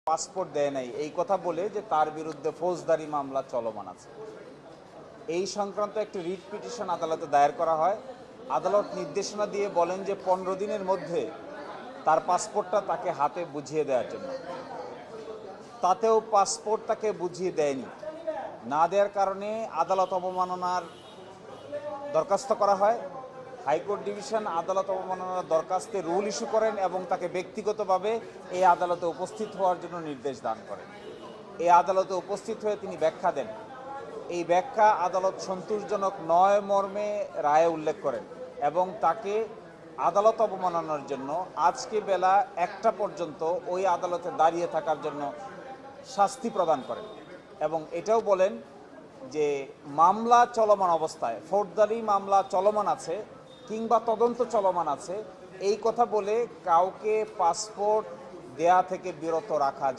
Passport দেয় নাই এই কথা বলে যে তার বিরুদ্ধে ফৌজদারি মামলা চলমান আছে। এই সংক্রান্ত একটি রিট পিটিশন আদালতে দায়ের করা হয়। আদালত নির্দেশনা দিয়ে বলেন যে 15 দিনের মধ্যে তার পাসপোর্টটা তাকে হাতে বুঝিয়ে দেওয়ার জন্য। তাতেও পাসপোর্ট তাকে বুঝিয়ে দেয়নি। না দেওয়ার কারণে আদালত অবমাননার দরখাস্ত করা হয়। হাইকোর্ট ডিভিশন আদালত অবমাননার দরখাস্তে রুল ইস্যু করেন এবং তাকে ব্যক্তিগতভাবে এই আদালতে উপস্থিত হওয়ার জন্য নির্দেশ দান করেন। এই আদালতে উপস্থিত হয়ে তিনি ব্যাখ্যা দেন। এই ব্যাখ্যা আদালত সন্তোষজনক নয় মর্মে রায়ে উল্লেখ করেন এবং তাকে আদালত অবমাননার জন্য আজকে বেলা 1টা পর্যন্ত ওই আদালতে দাঁড়িয়ে থাকার জন্য শাস্তি প্রদান করেন এবং এটাও বলেন যে মামলা চলমান অবস্থায়, ফৌজদারি মামলা চলমান আছে কিংবা তদন্ত চলমান আছে, এই কথা বলে কাউকে পাসপোর্ট দেয়া থেকে বিরত রাখা